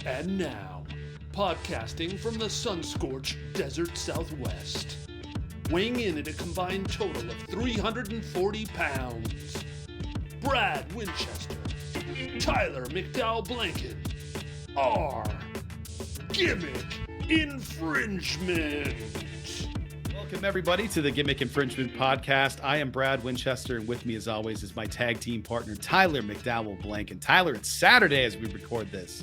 And now, podcasting from the sun-scorched desert Southwest, weighing in at a combined total of 340 pounds, Brad Winchester, Tyler McDowell-Blanken, are Gimmick Infringement. Welcome, everybody, to the Gimmick Infringement Podcast. I am Brad Winchester, and with me, as always, is my tag team partner, Tyler McDowell-Blanken. Tyler, it's Saturday as we record this.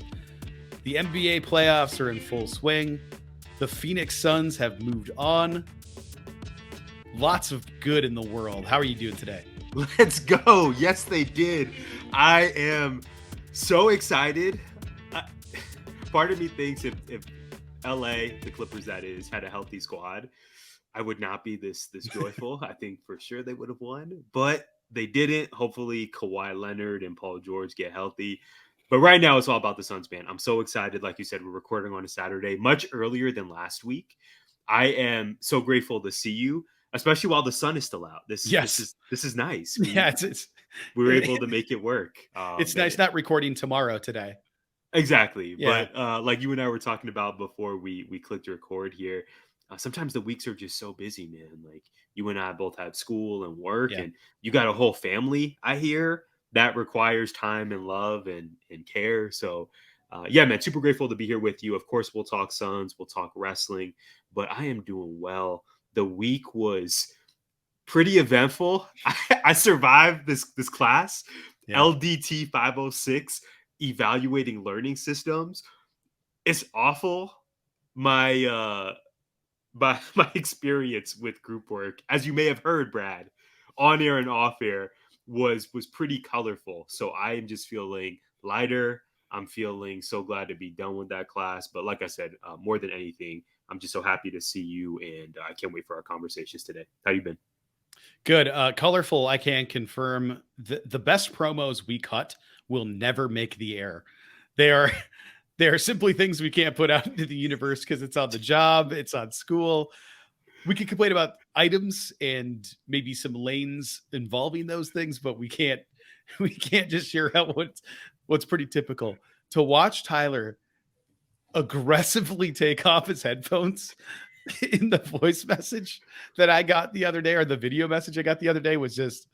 The NBA playoffs are in full swing. The Phoenix Suns have moved on. Lots of good in the world. How are you doing today? Let's go. Yes, they did. I am so excited. Part of me thinks if LA, the Clippers that is, had a healthy squad, I would not be this joyful. I think for sure they would have won, but they didn't. Hopefully Kawhi Leonard and Paul George get healthy. But right now it's all about the Suns, man. I'm so excited. Like you said, we're recording on a Saturday, much earlier than last week. I am so grateful to see you, especially while the sun is still out. This is nice. We were able to make it work. It's nice not recording tomorrow today. Exactly. Yeah. But like you and I were talking about before we clicked record here, sometimes the weeks are just so busy, man. Like you and I both have school and work, and you got a whole family, I hear, that requires time and love and care. So yeah, man, super grateful to be here with you. Of course, we'll talk Suns, we'll talk wrestling, but I am doing well. The week was pretty eventful. I survived this class, LDT 506, evaluating learning systems. It's awful. My experience with group work, as you may have heard, Brad, on air and off air, was pretty colorful. So I am just feeling lighter. I'm feeling so glad to be done with that class. But like I said, more than anything, I'm just so happy to see you, and I can't wait for our conversations today. How you been? Good. Colorful, I can confirm the best promos we cut will never make the air. They are simply things we can't put out into the universe because it's on the job, it's on school. We can complain about items and maybe some lanes involving those things, but we can't just share out what's pretty typical. To watch Tyler aggressively take off his headphones in the voice message that I got the other day, or the video message I got the other day, was just,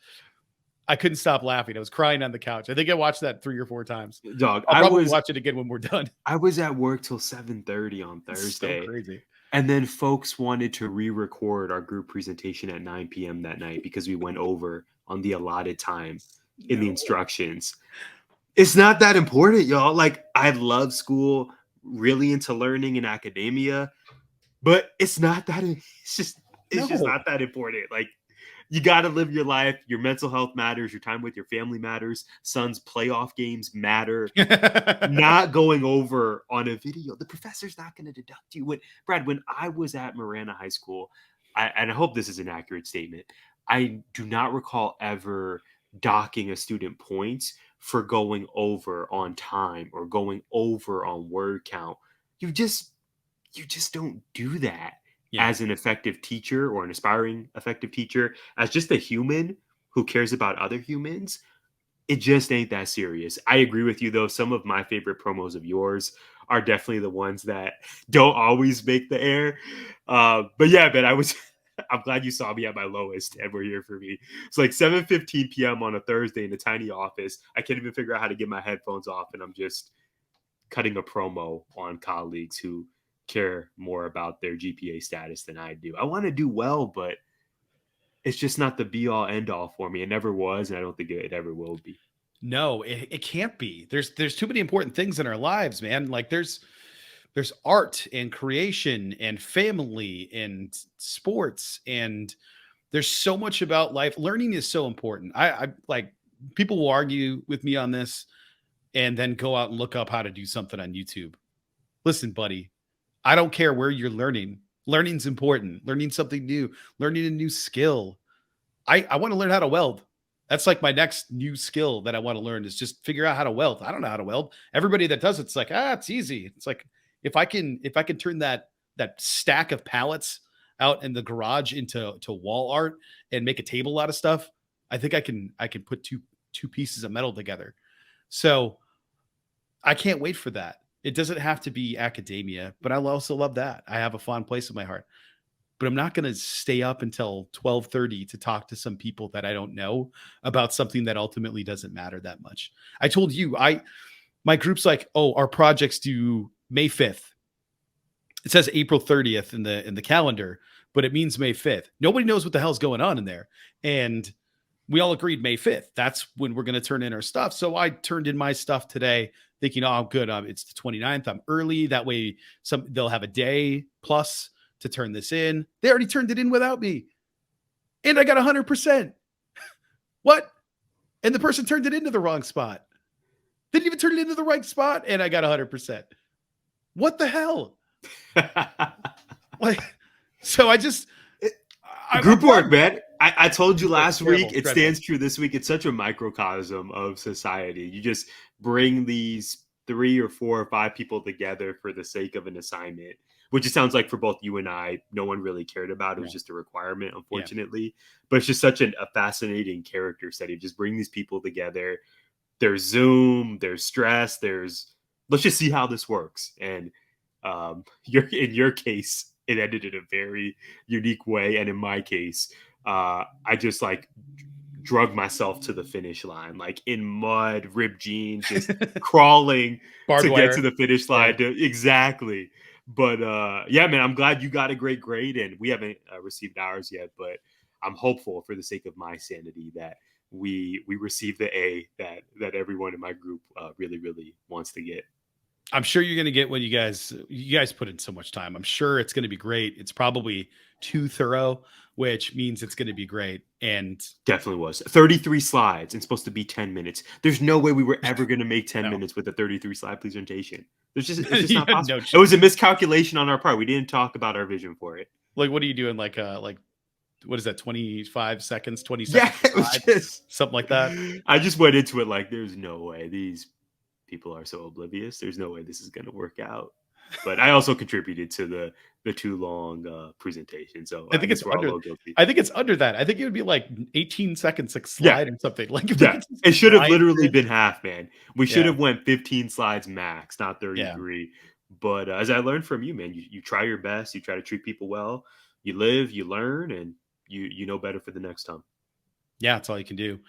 I couldn't stop laughing. I was crying on the couch. I think I watched that 3 or 4 times. Dog, I'll probably watch it again when we're done. I was at work till 7:30 on Thursday. So crazy. And then folks wanted to re-record our group presentation at 9 p.m. that night because we went over on the allotted time in the instructions. It's not that important, y'all. Like, I love school, really into learning and academia, but it's not that. It's just not that important. Like, you got to live your life. Your mental health matters. Your time with your family matters. Suns playoff games matter. Not going over on a video. The professor's not going to deduct you. When I was at Marana High School, and I hope this is an accurate statement, I do not recall ever docking a student points for going over on time or going over on word count. You just don't do that. As an effective teacher or an aspiring effective teacher, as just a human who cares about other humans, it just ain't that serious. I agree with you, though. Some of my favorite promos of yours are definitely the ones that don't always make the air. But yeah, man, I'm glad you saw me at my lowest and were here for me. It's like 7:15 p.m. on a Thursday in a tiny office. I can't even figure out how to get my headphones off, and I'm just cutting a promo on colleagues who care more about their GPA status than I do. I want to do well, but it's just not the be all end all for me. It never was, and I don't think it ever will be. No, it can't be. There's too many important things in our lives, man. Like there's art and creation and family and sports, and there's so much about life. Learning is so important. I like, people will argue with me on this and then go out and look up how to do something on YouTube. Listen, buddy, I don't care where you're learning. Learning's important. Learning something new, learning a new skill. I want to learn how to weld. That's like my next new skill that I want to learn, is just figure out how to weld. I don't know how to weld. Everybody that does it's like, it's easy. It's like, if I can turn that stack of pallets out in the garage into wall art and make a table out of stuff, I think I can put two pieces of metal together. So I can't wait for that. It doesn't have to be academia, but I also love that. I have a fond place in my heart. But I'm not going to stay up until 12:30 to talk to some people that I don't know about something that ultimately doesn't matter that much. I told you, my group's like, oh, our project's due May 5th. It says April 30th in the calendar, but it means May 5th. Nobody knows what the hell's going on in there. And we all agreed May 5th. That's when we're going to turn in our stuff. So I turned in my stuff today thinking, oh, good. It's the 29th. I'm early. That way they'll have a day plus to turn this in. They already turned it in without me. And I got 100%. What? And the person turned it into the wrong spot. Didn't even turn it into the right spot. And I got 100%. What the hell? Like, so group work, man. I told you last week, it dreadful. stands true this week. It's such a microcosm of society. You just bring these 3 or 4 or 5 people together for the sake of an assignment, which it sounds like for both you and I, no one really cared about. It was just a requirement, unfortunately. Yeah. But it's just such a fascinating character study. Just bring these people together. There's Zoom, there's stress, let's just see how this works. And in your case, it ended in a very unique way. And in my case, I just drug myself to the finish line, like in mud, ripped jeans, just crawling to get to the finish line. Yeah. Exactly. But yeah, man, I'm glad you got a great grade, and we haven't received ours yet, but I'm hopeful for the sake of my sanity that we receive the A that everyone in my group really, really wants to get. I'm sure you're going to get what you guys put in so much time. I'm sure it's going to be great. It's probably too thorough, which means it's going to be great. And definitely was 33 slides and supposed to be 10 minutes. There's no way we were ever going to make 10 minutes with a 33 slide presentation. It's just not possible. It was a miscalculation on our part. We didn't talk about our vision for it. Like, what are you doing? Like what is that? 25 seconds, 20 seconds? Yeah, it was just something like that. I just went into it like, there's no way these people are so oblivious. There's no way this is going to work out. But I also contributed to the too long presentation. So I think it's under that. I think it would be like 18 seconds a slide or something. Like, it should have literally been half, man. We should have went 15 slides max, not 33. Yeah. But as I learned from you, man, you try your best. You try to treat people well. You live, you learn, and you know better for the next time. Yeah, that's all you can do.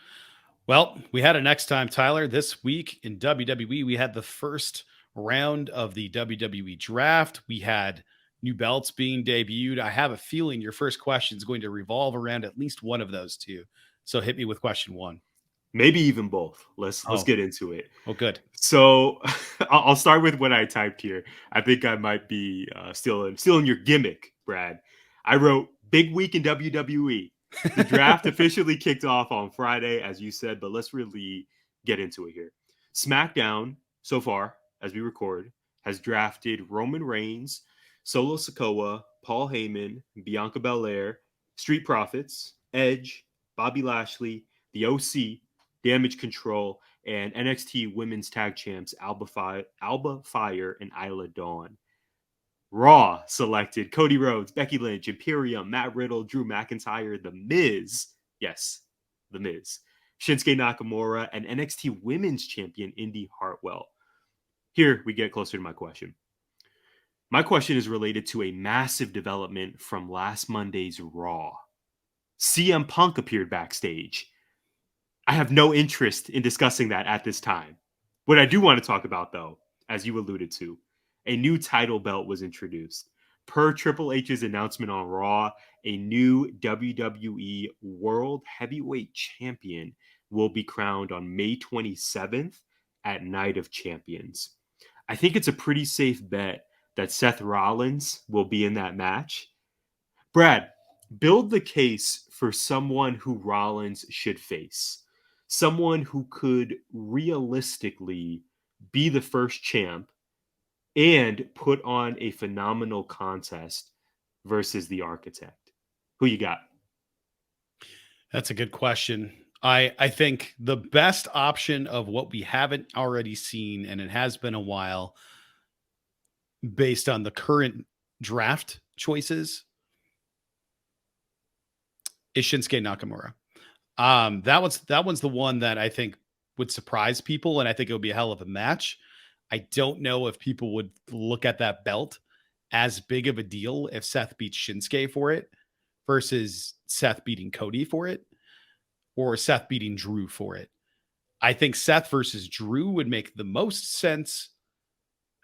Well, we had a next time, Tyler. This week in WWE, we had the first round of the WWE Draft. We had new belts being debuted. I have a feeling your first question is going to revolve around at least one of those two. So hit me with question 1. Maybe even both. Let's get into it. Oh, good. So I'll start with what I typed here. I think I might be still in your gimmick, Brad. I wrote big week in WWE. The draft officially kicked off on Friday, as you said, but let's really get into it here. SmackDown, so far, as we record, has drafted Roman Reigns, Solo Sikoa, Paul Heyman, Bianca Belair, Street Profits, Edge, Bobby Lashley, the OC, Damage Control, and NXT Women's Tag Champs Alba Fire and Isla Dawn. Raw selected Cody Rhodes, Becky Lynch, Imperium, Matt Riddle, Drew McIntyre, The Miz. Yes, The Miz. Shinsuke Nakamura, and NXT Women's Champion Indy Hartwell. Here we get closer to my question. My question is related to a massive development from last Monday's Raw. CM Punk appeared backstage. I have no interest in discussing that at this time. What I do want to talk about, though, as you alluded to, a new title belt was introduced. Per Triple H's announcement on Raw, a new WWE World Heavyweight Champion will be crowned on May 27th at Night of Champions. I think it's a pretty safe bet that Seth Rollins will be in that match. Brad, build the case for someone who Rollins should face. Someone who could realistically be the first champ and put on a phenomenal contest versus the Architect. Who you got? That's a good question. I think the best option of what we haven't already seen, and it has been a while, based on the current draft choices, is Shinsuke Nakamura. That one's the one that I think would surprise people, and I think it would be a hell of a match. I don't know if people would look at that belt as big of a deal if Seth beats Shinsuke for it versus Seth beating Cody for it or Seth beating Drew for it. I think Seth versus Drew would make the most sense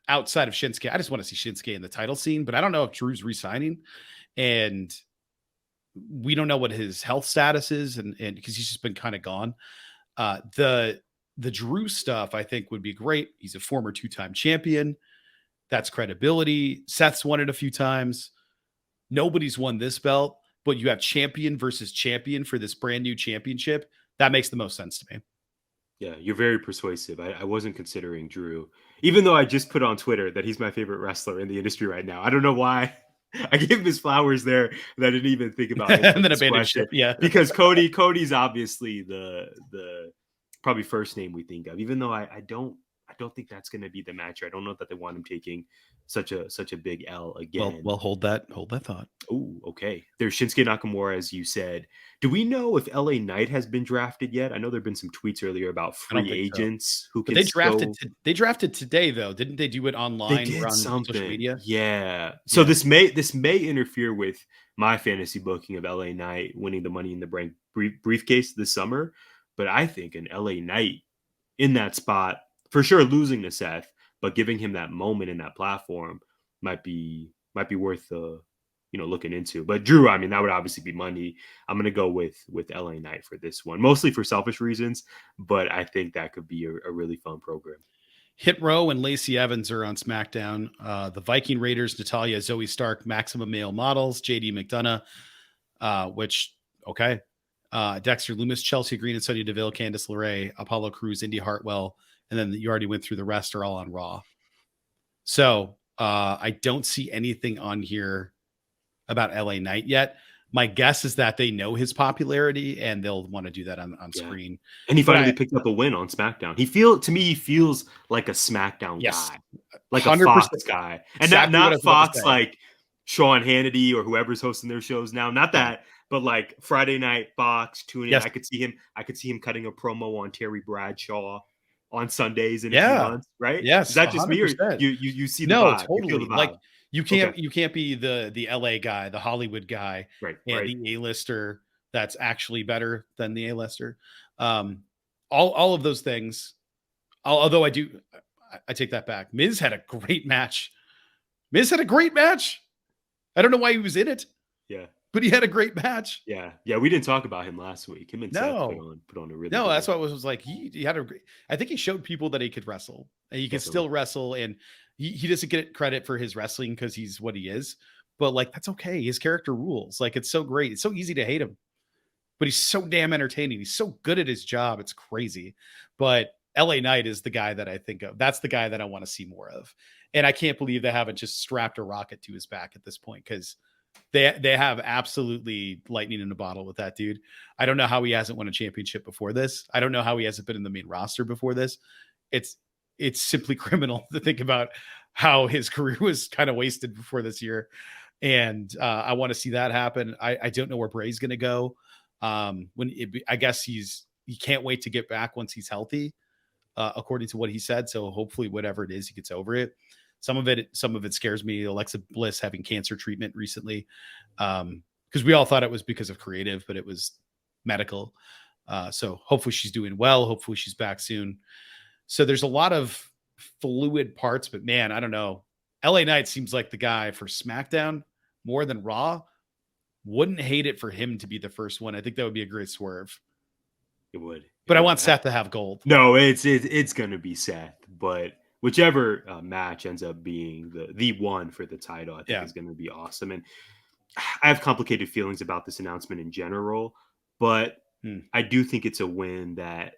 outside of Shinsuke. I just want to see Shinsuke in the title scene, but I don't know if Drew's re-signing, and we don't know what his health status is, and because he's just been kind of gone. The Drew stuff I think would be great. He's a former 2-time champion. That's credibility. Seth's won it a few times. Nobody's won this belt, but you have champion versus champion for this brand new championship. That makes the most sense to me. Yeah, you're very persuasive. I wasn't considering Drew, even though I just put on Twitter that he's my favorite wrestler in the industry right now. I don't know why. I gave him his flowers there, and I didn't even think about it. And then abandoned ship, yeah. Because Cody's obviously the probably first name we think of, even though I don't think that's going to be the match. I don't know that they want him taking such a big L again. Well, hold that thought. Oh, okay. There's Shinsuke Nakamura, as you said. Do we know if LA Knight has been drafted yet? I know there've been some tweets earlier about free agents who can. They drafted today, though, didn't they? Do it online? They did or on something. Social media? Yeah. So this may interfere with my fantasy booking of LA Knight winning the Money in the Bank briefcase this summer. But I think an LA Knight in that spot, for sure, losing to Seth, but giving him that moment in that platform might be worth looking into. But Drew, I mean, that would obviously be money. I'm gonna go with LA Knight for this one, mostly for selfish reasons, but I think that could be a really fun program. Hit Row and Lacey Evans are on SmackDown. The Viking Raiders, Natalya, Zoe Stark, Maximum Male Models, JD McDonough, Dexter Loomis, Chelsea Green and Sonya Deville, Candice LeRae, Apollo Crews, Indy Hartwell, and then you already went through the rest are all on Raw. So I don't see anything on here about LA Knight yet. My guess is that they know his popularity and they'll want to do that on screen. And he finally picked up a win on SmackDown. He feels like a SmackDown guy, like 100%. A Fox guy, and exactly not Fox like Sean Hannity or whoever's hosting their shows now. Not that, but like Friday Night Fox tuning. Yes. I could see him cutting a promo on Terry Bradshaw on Sundays in a few months, right? Yes. Is that just 100%. Me or you see the vibe? Totally. You feel the vibe. Like you can't be the LA guy, the Hollywood guy, right? The A-lister that's actually better than the A-lister. All of those things. Although I take that back. Miz had a great match. I don't know why he was in it. Yeah. But he had a great match. Yeah. We didn't talk about him last week. Him and Seth put on a really good that's what was like. He had a great. I think he showed people that he could wrestle, and he can still wrestle, and he doesn't get credit for his wrestling because he's what he is. But like that's okay. His character rules. Like it's so great. It's so easy to hate him, but he's so damn entertaining. He's so good at his job. It's crazy. But LA Knight is the guy that I think of. That's the guy that I want to see more of. And I can't believe they haven't just strapped a rocket to his back at this point because they have absolutely lightning in a bottle with that dude. I don't know how he hasn't won a championship before this. I don't know how he hasn't been in the main roster before this. It's simply criminal to think about how his career was kind of wasted before this year. And I want to see that happen. I don't know where Bray's going to go. I guess he can't wait to get back once he's healthy, according to what he said. So hopefully whatever it is, he gets over it. Some of it scares me. Alexa Bliss having cancer treatment recently, because we all thought it was because of creative, but it was medical. So hopefully she's doing well. Hopefully she's back soon. So there's a lot of fluid parts, but man, I don't know. LA Knight seems like the guy for SmackDown more than Raw. Wouldn't hate it for him to be the first one. I think that would be a great swerve. It would. But I want Seth to have gold. No, it's going to be Seth, but whichever match ends up being the one for the title, I think is going to be awesome. And I have complicated feelings about this announcement in general, but I do think it's a win that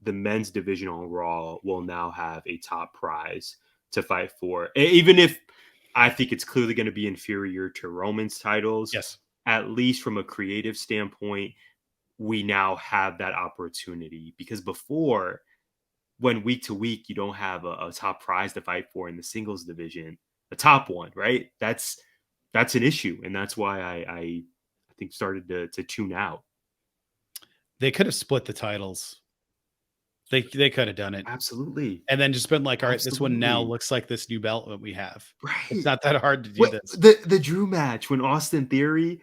the men's division on Raw will now have a top prize to fight for. Even if I think it's clearly going to be inferior to Roman's titles, at least from a creative standpoint, we now have that opportunity. Because before, when week to week, you don't have a top prize to fight for in the singles division, the top one, right? That's an issue. And that's why I think started to tune out. They could have split the titles. They could have done it. Absolutely. And then just been like, all right, this one now Absolutely. looks like this new belt that we have. Right. It's not that hard to do What this. the Drew match when Austin Theory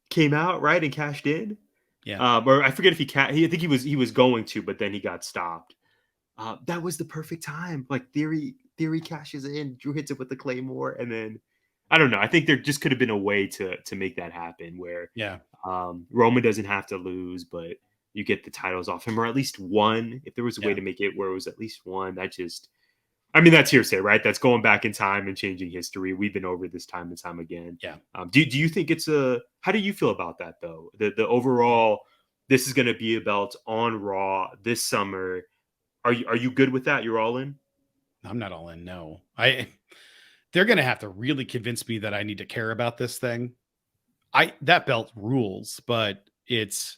came out, right, and cashed in? Yeah. Or I forget if I think he was going to, but then he got stopped. That was the perfect time. Like Theory cashes in, Drew hits it with the Claymore, and then I don't know. I think there just could have been a way to make that happen where Yeah. Roman doesn't have to lose, but you get the titles off him, or at least one. If there was a way to make it where it was at least one, that's hearsay, right? That's going back in time and changing history. We've been over this time and time again. Yeah. Do you think how do you feel about that though? The overall, this is going to be a belt on Raw this summer. Are you good with that? You're all in? I'm not all in. No, they're going to have to really convince me that I need to care about this thing. That belt rules, but it's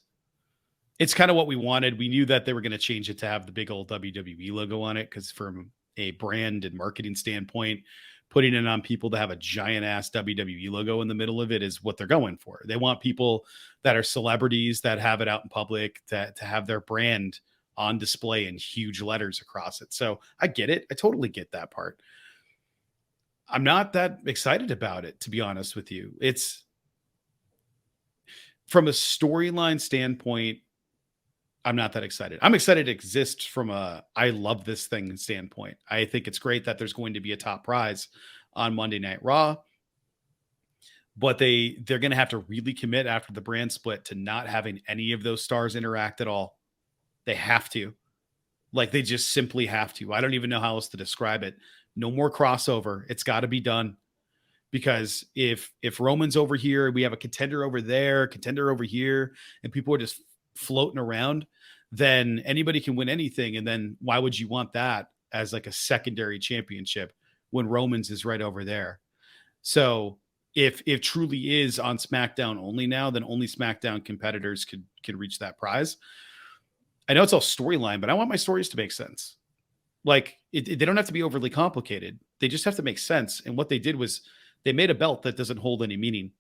kind of what we wanted. We knew that they were going to change it to have the big old WWE logo on it, because from a brand and marketing standpoint, putting it on people to have a giant ass WWE logo in the middle of it is what they're going for. They want people that are celebrities that have it out in public to have their brand on display in huge letters across it. So I get it. I totally get that part. I'm not that excited about it, to be honest with you. It's from a storyline standpoint, I'm not that excited. I'm excited it exists from I love this thing standpoint. I think it's great that there's going to be a top prize on Monday Night Raw, but they're going to have to really commit after the brand split to not having any of those stars interact at all. They have to. Like, they just simply have to. I don't even know how else to describe it. No more crossover. It's got to be done. Because if Roman's over here, we have a contender over there, contender over here, and people are just floating around, then anybody can win anything. And then why would you want that as like a secondary championship when Roman's is right over there? So if truly is on SmackDown only now, then only SmackDown competitors could reach that prize. I know it's all storyline, but I want my stories to make sense. Like, they don't have to be overly complicated. They just have to make sense. And what they did was they made a belt that doesn't hold any meaning,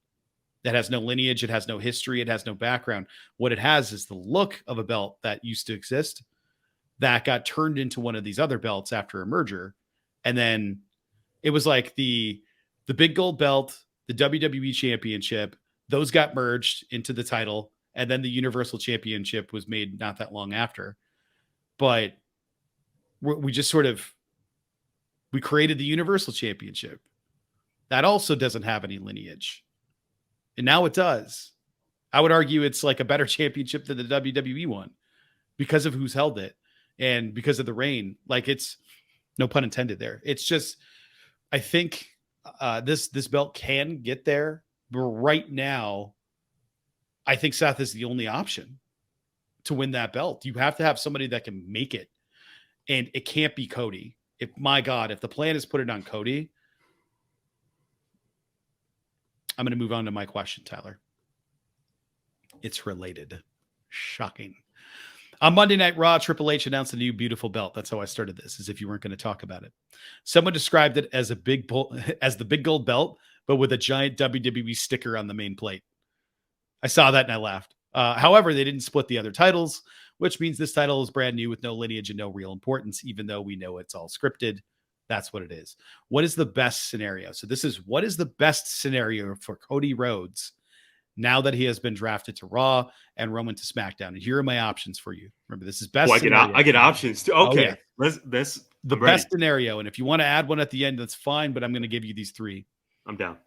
that has no lineage. It has no history. It has no background. What it has is the look of a belt that used to exist that got turned into one of these other belts after a merger. And then it was like the big gold belt, the WWE championship, those got merged into the title. And then the Universal Championship was made not that long after. But we just we created the Universal Championship. That also doesn't have any lineage. And now it does. I would argue it's like a better championship than the WWE one because of who's held it and because of the reign. Like, it's no pun intended there. It's just, I think this belt can get there. But right now, I think Seth is the only option to win that belt. You have to have somebody that can make it. And it can't be Cody. If the plan is put it on Cody, I'm going to move on to my question, Tyler. It's related. Shocking. On Monday Night Raw, Triple H announced a new beautiful belt. That's how I started this, as if you weren't going to talk about it. Someone described it as the big gold belt, but with a giant WWE sticker on the main plate. I saw that and I laughed. However, they didn't split the other titles, which means this title is brand new with no lineage and no real importance, even though we know it's all scripted. That's what it is. What is the best scenario? So this is what is the best scenario for Cody Rhodes now that he has been drafted to Raw and Roman to SmackDown? And here are my options for you. Remember, this is best. I get options too. Okay. Oh, yeah. The best scenario. And if you want to add one at the end, that's fine, but I'm going to give you these three. I'm down.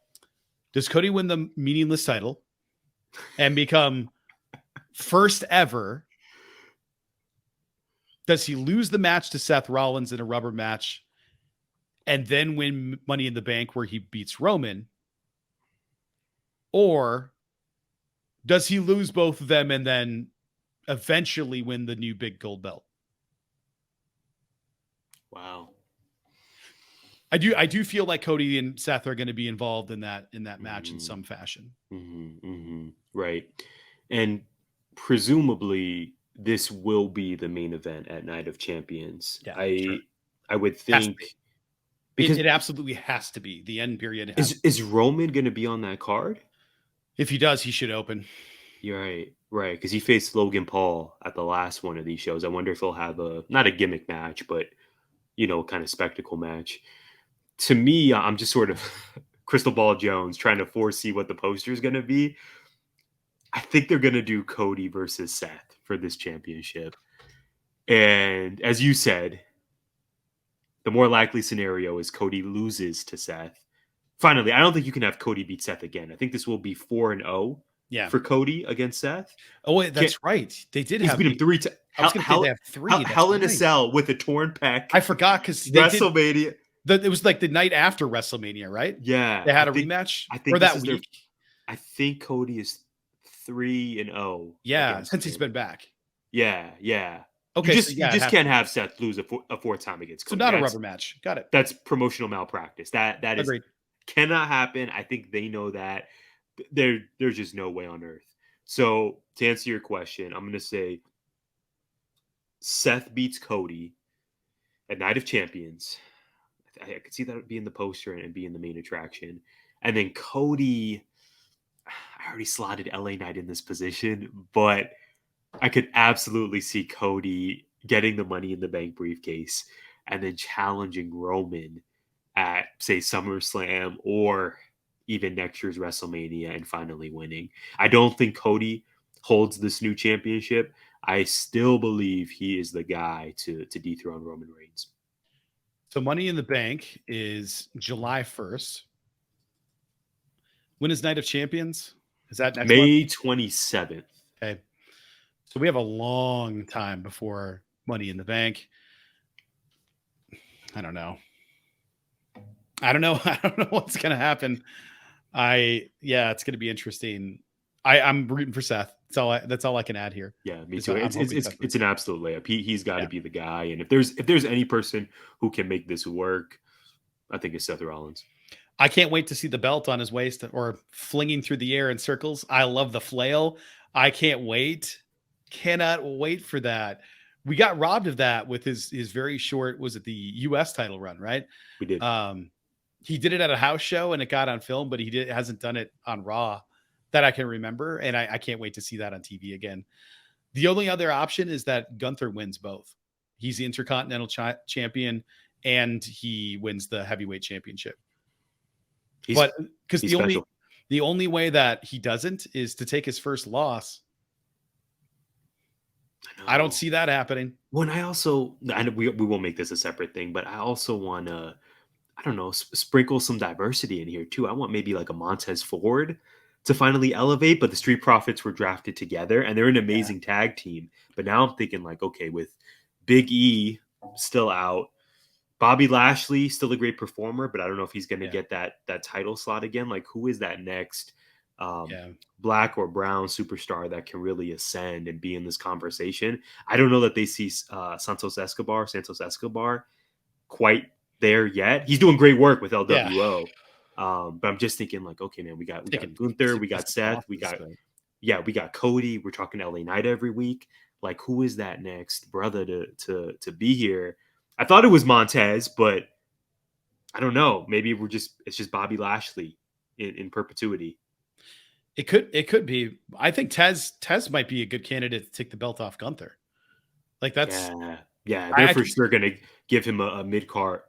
Does Cody win the meaningless title and become first ever? Does he lose the match to Seth Rollins in a rubber match and then win Money in the Bank where he beats Roman? Or does he lose both of them and then eventually win the new big gold belt? Wow. I do feel like Cody and Seth are going to be involved in that match in some fashion. Right. And presumably this will be the main event at Night of Champions. Yeah, I would think because it absolutely has to be the end period. Is Roman going to be on that card? If he does, he should open. You're right. Right. Because he faced Logan Paul at the last one of these shows. I wonder if he'll have not a gimmick match, but, kind of spectacle match. To me, I'm just sort of Crystal Ball Jones trying to foresee what the poster is going to be. I think they're going to do Cody versus Seth for this championship. And as you said, the more likely scenario is Cody loses to Seth. Finally, I don't think you can have Cody beat Seth again. I think this will be 4-0 for Cody against Seth. Oh, wait, that's right. They did He's beat him 3 times. I was going to say they have 3. Hell in a Cell with a torn pec. I forgot because WrestleMania. It was like the night after WrestleMania, right? Yeah. They had a rematch or that week. I think Cody is 3-0. Yeah, since he's been back. Yeah. Okay, you just can't have Seth lose a fourth time against Cody. So not a rubber match. Got it. That's promotional malpractice. That is Agreed. Cannot happen. I think they know that. There's just no way on earth. So to answer your question, I'm going to say Seth beats Cody at Night of Champions. I could see that being the poster and being the main attraction. And then Cody, I already slotted LA Knight in this position, but I could absolutely see Cody getting the Money in the Bank briefcase and then challenging Roman at, say, SummerSlam or even next year's WrestleMania and finally winning. I don't think Cody holds this new championship. I still believe he is the guy to dethrone Roman Reigns. So Money in the Bank is July 1st. When is Night of Champions? Is that next May month? 27th? Okay. So we have a long time before Money in the Bank. I don't know. I don't know what's going to happen. It's going to be interesting. I'm rooting for Seth. That's all I can add here. Yeah, me too. It's an absolute layup. He's got to be the guy. And if there's any person who can make this work, I think it's Seth Rollins. I can't wait to see the belt on his waist or flinging through the air in circles. I love the flail. I can't wait. Cannot wait for that. We got robbed of that with his very short, was it the US title run, right? We did. He did it at a house show and it got on film, but hasn't done it on Raw that I can remember. And I can't wait to see that on TV again. The only other option is that Gunther wins both. He's the Intercontinental champion and he wins the heavyweight championship. But because the only way that he doesn't is to take his first loss. I don't see that happening. When I know we won't make this a separate thing, but I also want to, I don't know, sprinkle some diversity in here too. I want maybe like a Montez Ford to finally elevate, but the Street Profits were drafted together and they're an amazing tag team. But now I'm thinking like, okay, with Big E still out, Bobby Lashley, still a great performer, but I don't know if he's going to get that title slot again. Like, who is that next black or brown superstar that can really ascend and be in this conversation? I don't know that they see Santos Escobar quite there yet. He's doing great work with LWO. But I'm just thinking like, okay, man, we got Gunther, we got Seth, we got Cody. We're talking LA Knight every week. Like, who is that next brother to be here? I thought it was Montez, but I don't know. Maybe it's just Bobby Lashley in perpetuity. It could be. I think Tez might be a good candidate to take the belt off Gunther. Like that's they're for sure going to give him a mid-card.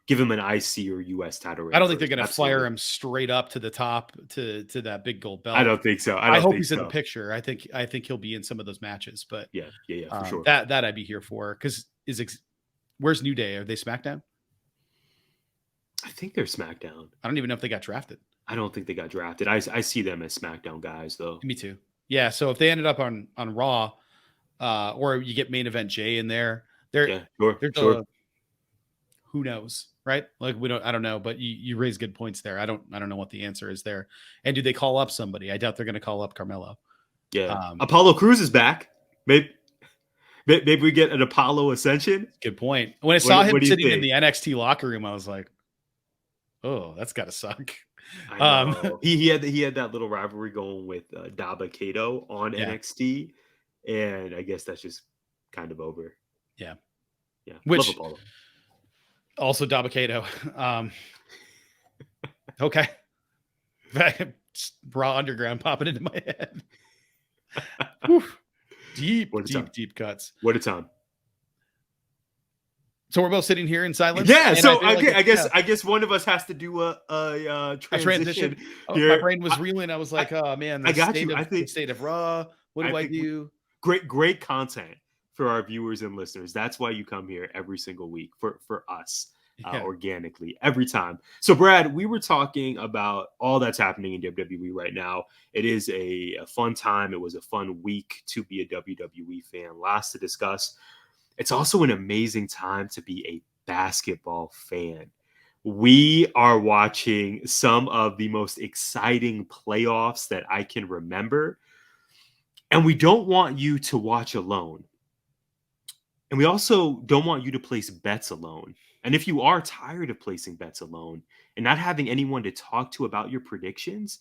Give him an IC or US title. I don't think they're going to fire him straight up to the top to that big gold belt. I don't think so. I hope he's in the picture. I think he'll be in some of those matches. But yeah, for sure. That I'd be here for because where's New Day? Are they SmackDown? I think they're SmackDown. I don't even know if they got drafted. I don't think they got drafted. I see them as SmackDown guys though. Me too. Yeah. So if they ended up on Raw, or you get main event Jay in there, sure. Who knows, right? Like I don't know, but you raise good points there. I don't know what the answer is there. And do they call up somebody? I doubt they're going to call up Carmelo. Yeah. Apollo Crews is back. Maybe we get an Apollo Ascension. Good point. When I saw him sitting in the NXT locker room, I was like, oh, that's got to suck. I know. He had that little rivalry going with Daba Kato on NXT, and I guess that's just kind of over. Yeah. Love Apollo. Also Daba Kato. Okay. Raw Underground popping into my head. Whew. Deep, What a time. deep cuts. What a time. So we're both sitting here in silence. Yeah. and So feel like I guess one of us has to do a transition. Oh, Here. my brain was reeling. I was like, oh man, I got you. the state of Raw. What do I do? Great content for our viewers and listeners. That's why you come here every single week for us. Organically every time. So Brad, we were talking about all that's happening in WWE right now. It is a fun time. It was a fun week to be a WWE fan. Lots to discuss. It's also an amazing time to be a basketball fan. We are watching some of the most exciting playoffs that I can remember. And we don't want you to watch alone. And we also don't want you to place bets alone. And if you are tired of placing bets alone and not having anyone to talk to about your predictions,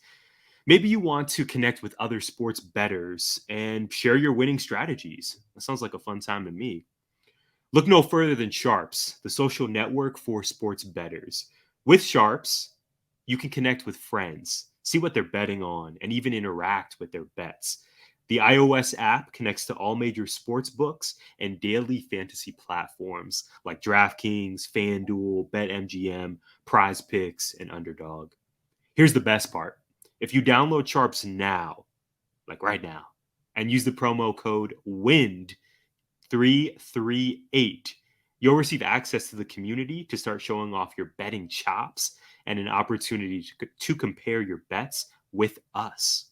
maybe you want to connect with other sports bettors and share your winning strategies. That sounds like a fun time to me. Look no further than Sharps, the social network for sports bettors. With Sharps, you can connect with friends, see what they're betting on, and even interact with their bets. The iOS app connects to all major sports books and daily fantasy platforms like DraftKings, FanDuel, BetMGM, Prize Picks, and Underdog. Here's the best part. If you download Sharps now, like right now, and use the promo code WIND338, you'll receive access to the community to start showing off your betting chops and an opportunity to compare your bets with us.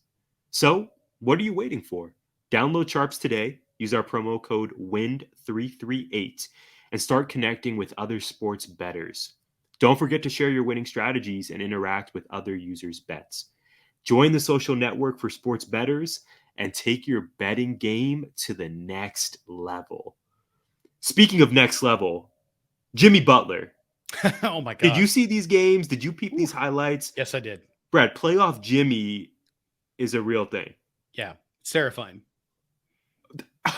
So, what are you waiting for? Download Sharps today, use our promo code WIND338, and start connecting with other sports bettors. Don't forget to share your winning strategies and interact with other users' bets. Join the social network for sports bettors and take your betting game to the next level. Speaking of next level, Jimmy Butler. Oh my God. Did you see these games? Did you peep these highlights? Yes, I did. Brad, playoff Jimmy is a real thing. Yeah, it's terrifying. I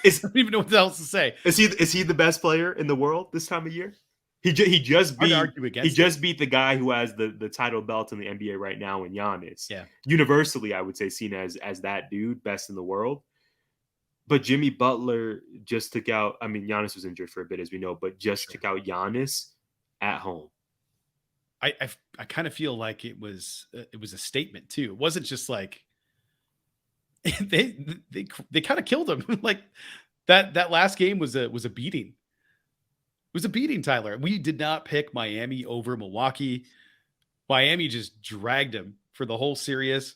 don't even know what else to say. Is he the best player in the world this time of year? He just beat the guy who has the title belt in the NBA right now in Giannis. Yeah. Universally, I would say seen as that dude, best in the world. But Jimmy Butler just took out, I mean, Giannis was injured for a bit, as we know, but took out Giannis at home. I kind of feel like it was a statement too. It wasn't just like they kind of killed him. Like that last game was a beating. It was a beating, Tyler. We did not pick Miami over Milwaukee. Miami just dragged him for the whole series,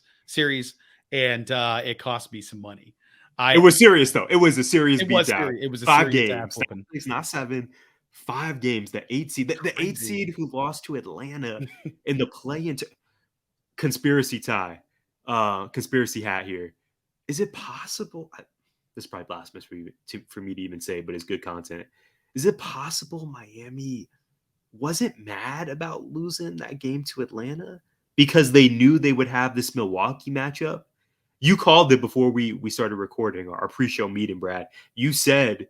and it cost me some money. It was serious though. It was a serious beatdown. It was a 5 serious games. It's not 7. 5 games. The 8 seed. The 8 seed who lost to Atlanta in the play-in. Conspiracy tie. Conspiracy hat here. Is it possible? This is probably blasphemous for me to even say, but it's good content. Is it possible Miami wasn't mad about losing that game to Atlanta because they knew they would have this Milwaukee matchup? You called it before we started recording our pre-show meeting, Brad. You said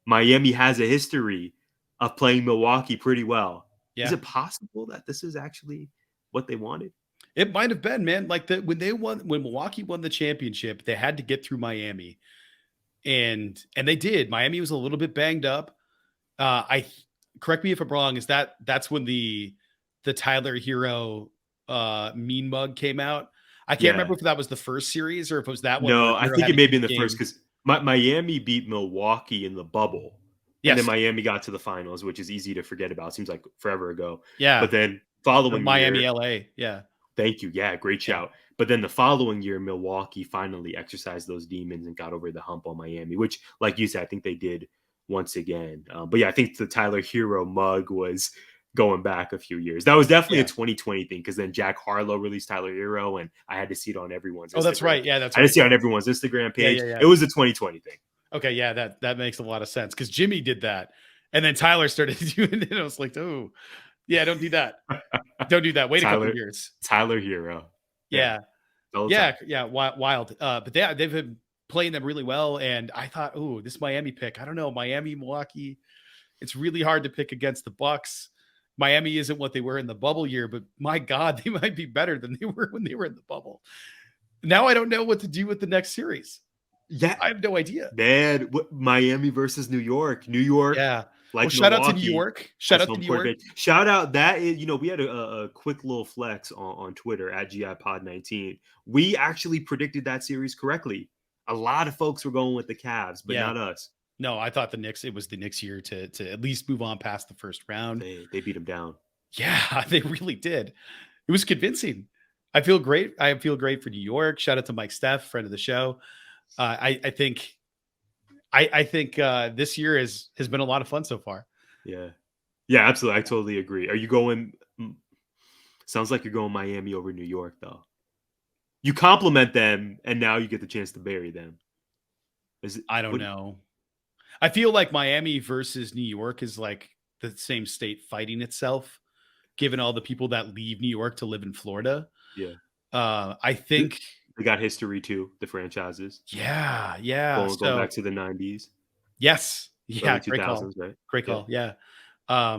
Miami has a history of playing Milwaukee pretty well. Yeah. Is it possible that this is actually what they wanted? It might have been, man. Like when Milwaukee won the championship, they had to get through Miami, and they did. Miami was a little bit banged up. Correct me if I'm wrong. That's when the Tyler Hero mean mug came out? I can't remember if that was the first series or if it was that one. No, I think it may be in the first because Miami beat Milwaukee in the bubble. Yes. And then Miami got to the finals, which is easy to forget about. Seems like forever ago. Yeah. But then following Miami, year, LA. Yeah. Thank you. Yeah, great shout. But then the following year, Milwaukee finally exercised those demons and got over the hump on Miami, which, like you said, I think they did once again. But yeah, I think the Tyler Hero mug was going back a few years. That was definitely a 2020 thing because then Jack Harlow released Tyler Hero and I had to see it on everyone's Instagram. That's right. Yeah, that's right. I had to see it on everyone's Instagram page. Yeah. It was a 2020 thing. Okay, yeah, that makes a lot of sense because Jimmy did that. And then Tyler started doing it. And I was like, oh, yeah, don't do that. Don't do that. Wait a couple years. Tyler Hero. Yeah. Wild. But they've been playing them really well. And I thought, oh, this Miami pick, I don't know, Miami, Milwaukee, it's really hard to pick against the Bucks. Miami isn't what they were in the bubble year, but my God, they might be better than they were when they were in the bubble. Now I don't know what to do with the next series. Yeah, I have no idea. man. Miami versus New York. New York, Yeah. like Shout out to New Milwaukee, York. Shout has out to home New court York. advantage. Shout out that is, we had a quick little flex on Twitter at GIPod19. We actually predicted that series correctly. A lot of folks were going with the Cavs, but not us. No, I thought it was the Knicks year to at least move on past the first round. They beat them down. Yeah, they really did. It was convincing. I feel great. I feel great for New York. Shout out to Mike Steff, friend of the show. I think this year has been a lot of fun so far. Yeah, absolutely. I totally agree. Are you going? Sounds like you're going Miami over New York, though. You compliment them, and now you get the chance to bury them. I don't know. I feel like Miami versus New York is like the same state fighting itself, given all the people that leave New York to live in Florida. Yeah. I think they got history too, the franchises. Yeah. Going back to the 90s. Yes. Yeah. Early 2000s, right? Great call. Yeah. I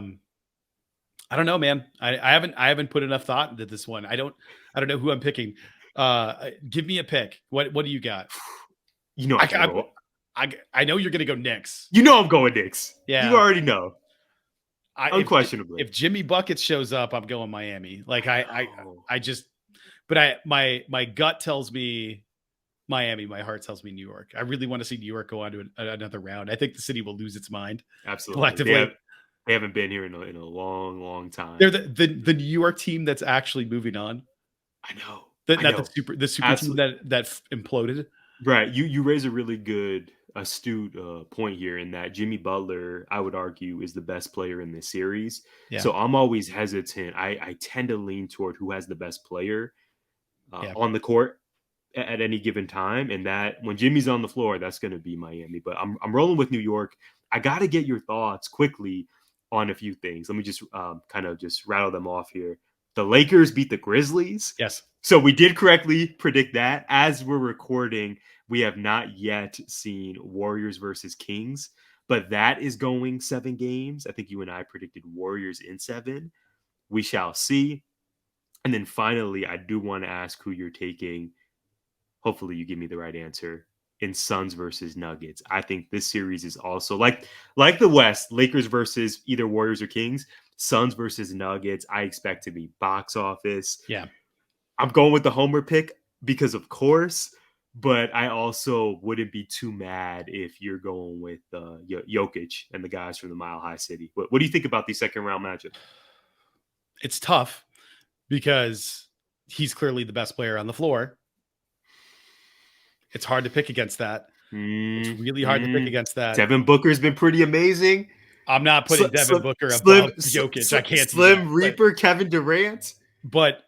don't know, man. I haven't put enough thought into this one. I don't know who I'm picking. Give me a pick. What do you got? I know you're going to go Knicks. You know I'm going Knicks. Yeah. You already know. Unquestionably. If Jimmy Buckets shows up, I'm going Miami. Like my gut tells me Miami. My heart tells me New York. I really want to see New York go on to another round. I think the city will lose its mind. Absolutely. Collectively. They haven't been here in a long, long time. They're the New York team that's actually moving on. I know. The super team that imploded. Right. You raise a really good, astute point here in that Jimmy Butler, I would argue, is the best player in this series. Yeah. So I'm always hesitant. I tend to lean toward who has the best player on the court at any given time. And that when Jimmy's on the floor, that's going to be Miami. But I'm rolling with New York. I got to get your thoughts quickly on a few things. Let me just kind of just rattle them off here. The Lakers beat the Grizzlies. Yes. So we did correctly predict that. As we're recording, we have not yet seen Warriors versus Kings, but that is going 7 games. I think you and I predicted Warriors in 7. We shall see. And then finally, I do want to ask who you're taking. Hopefully you give me the right answer. In Suns versus Nuggets. I think this series is also like the West, Lakers versus either Warriors or Kings, Suns versus Nuggets. I expect to be box office. Yeah. I'm going with the homer pick because of course, but I also wouldn't be too mad if you're going with Jokic and the guys from the Mile High City. What do you think about the second round matchup? It's tough because he's clearly the best player on the floor. It's hard to pick against that. It's really hard to pick against that. Devin Booker's been pretty amazing. I'm not putting Devin Booker above Jokic. I can't. Slim Reaper, Kevin Durant. But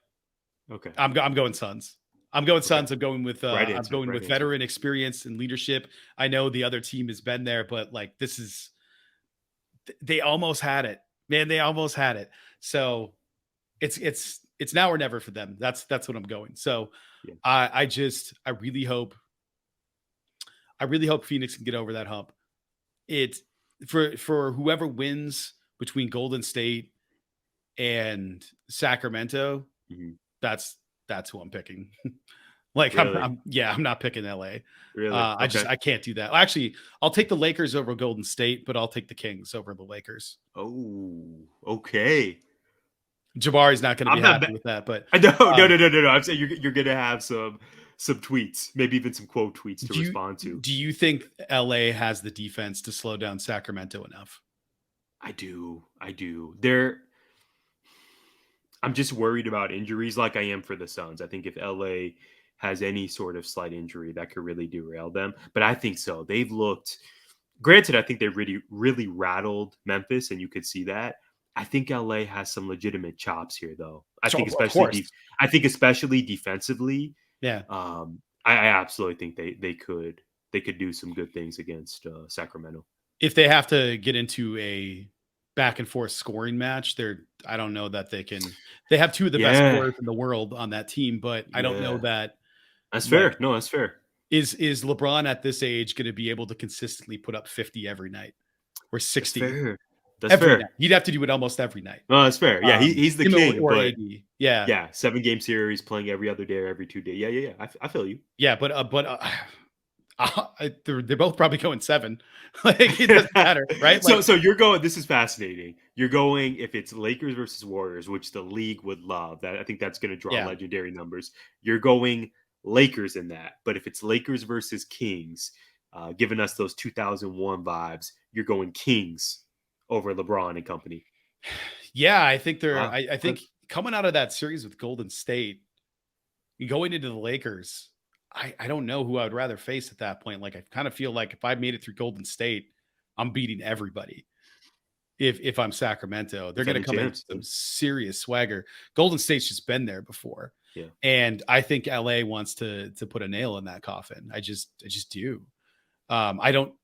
okay, I'm going Suns. I'm going Suns. I'm going with answer. Veteran experience and leadership. I know the other team has been there, but like this is, they almost had it, man. They almost had it. So it's now or never for them. That's what I'm going. So yeah. I really hope Phoenix can get over that hump. It's for whoever wins between Golden State and Sacramento. Mm-hmm. That's who I'm picking. Like really? I'm not picking LA. Really? I can't do that. Actually, I'll take the Lakers over Golden State, but I'll take the Kings over the Lakers. Oh, okay. Jabari's not going to be happy with that, but no. I'm saying you're going to have some tweets, maybe even some quote tweets to respond to. Do you think LA has the defense to slow down Sacramento enough? I do. I'm just worried about injuries like I am for the Suns. I think if LA has any sort of slight injury, that could really derail them. But I think so. They've looked, granted, I think they really, really rattled Memphis, and you could see that. I think LA has some legitimate chops here, though. I think especially defensively. Yeah. I absolutely think they could do some good things against Sacramento. If they have to get into a back and forth scoring match, I don't know that they can. They have 2 of the best scorers in the world on that team, but I don't know that. That's fair. No, that's fair. Is LeBron at this age going to be able to consistently put up 50 every night or 60? That's fair. That's every fair. night. He'd have to do it almost every night. No, that's fair. Yeah, he's the him king. or But AD. Yeah. yeah, 7-game series playing every other day or every 2 days. Yeah. I feel you. Yeah, but they're both probably going 7. Like it doesn't matter, right? Like So you're going. This is fascinating. You're going if it's Lakers versus Warriors, which the league would love. That I think that's going to draw Yeah. legendary numbers. You're going Lakers in that. But if it's Lakers versus Kings, giving us those 2001 vibes, you're going Kings over LeBron and company. yeah, I think they're. Wow. I think coming out of that series with Golden State, going into the Lakers, I don't know who I would rather face at that point. Like I kind of feel like if I made it through Golden State, I'm beating everybody. If I'm Sacramento, they're going to come in with some serious swagger. Golden State's just been there before. Yeah. And I think LA wants to put a nail in that coffin. I just do. I don't.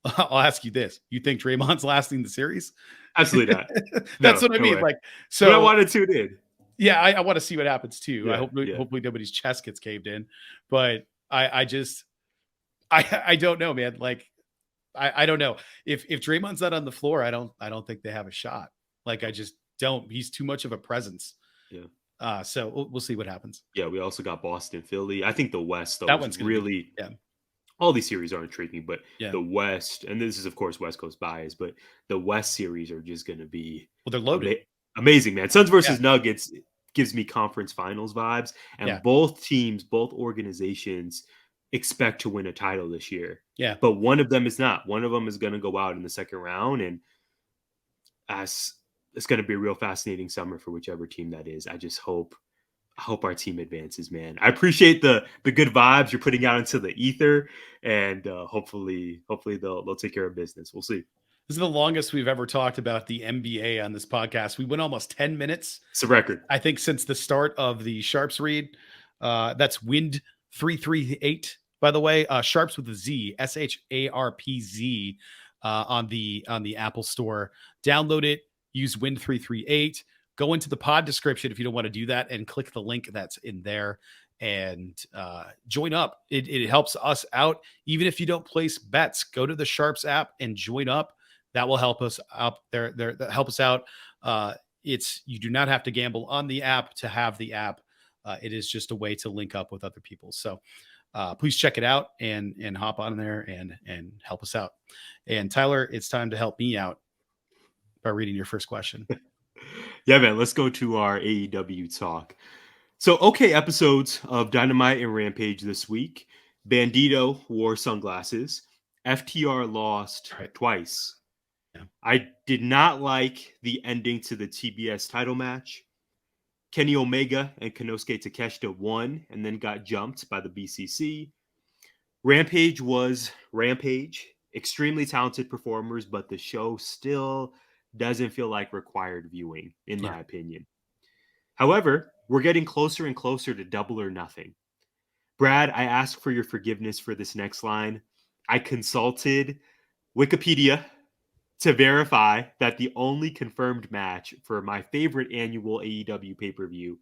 I'll ask you this: you think Draymond's lasting the series? Absolutely not. That's what I mean. Way. Like, so but I wanted to in. Yeah, I want to see what happens too. Yeah, I hope hopefully nobody's chest gets caved in, but I don't know, man. Like, I don't know if Draymond's not on the floor, I don't think they have a shot. Like, I just don't. He's too much of a presence. Yeah. So we'll see what happens. Yeah, we also got Boston, Philly. I think the West though That one's really. Yeah. All these series are intriguing, but Yeah. the West, and this is of course West Coast bias, but the West series are just going to be they're loaded. Amazing, man. Suns versus Nuggets gives me conference finals vibes, and both teams, both organizations expect to win a title this year. Yeah, but one of them is not. One of them is going to go out in the second round, and it's going to be a real fascinating summer for whichever team that is. I hope our team advances, man. I appreciate the good vibes you're putting out into the ether, and hopefully they'll take care of business. We'll see. This is the longest we've ever talked about the NBA on this podcast. We went almost 10 minutes. It's a record, I think, since the start of the Sharps read. That's Wind 338, by the way. Sharps with a Z, SHARPZ, on the Apple Store. Download it. Use Wind 338. Go into the pod description if you don't want to do that, and click the link that's in there and join up. It helps us out. Even if you don't place bets, go to the Sharps app and join up. That will help us out there. That help us out. You do not have to gamble on the app to have the app. It is just a way to link up with other people. So please check it out and hop on there and help us out. And Tyler, it's time to help me out by reading your first question. Yeah, man. Let's go to our AEW talk. So, okay, episodes of Dynamite and Rampage this week. Bandito wore sunglasses. FTR lost twice. Yeah. I did not like the ending to the TBS title match. Kenny Omega and Konosuke Takeshita won and then got jumped by the BCC. Rampage was Rampage. Extremely talented performers, but the show still doesn't feel like required viewing, in my opinion. However, we're getting closer and closer to Double or Nothing. Brad, I ask for your forgiveness for this next line. I consulted Wikipedia to verify that the only confirmed match for my favorite annual AEW pay-per-view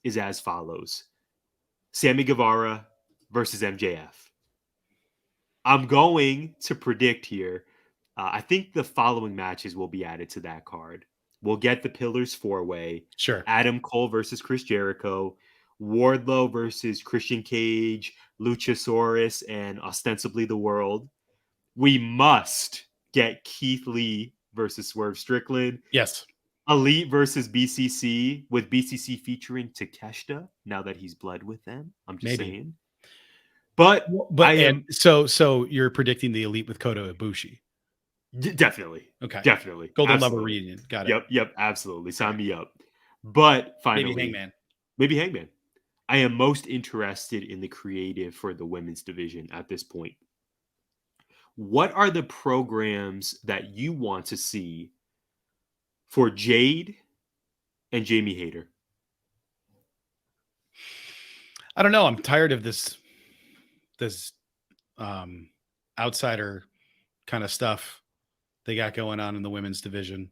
is as follows. Sammy Guevara versus MJF. I'm going to predict here. I think the following matches will be added to that card. We'll get the Pillars 4-way. Sure. Adam Cole versus Chris Jericho. Wardlow versus Christian Cage, Luchasaurus, and ostensibly the world. We must get Keith Lee versus Swerve Strickland. Yes. Elite versus BCC, with BCC featuring Takeshita now that he's bled with them. I'm just saying. But so you're predicting the Elite with Kota Ibushi. Definitely. Okay. Definitely. Golden Lover reunion. Got it. Yep. Absolutely. Sign me up. But finally, maybe Hangman. I am most interested in the creative for the women's division at this point. What are the programs that you want to see for Jade and Jamie Hayter? I don't know. I'm tired of this outsider kind of stuff they got going on in the women's division.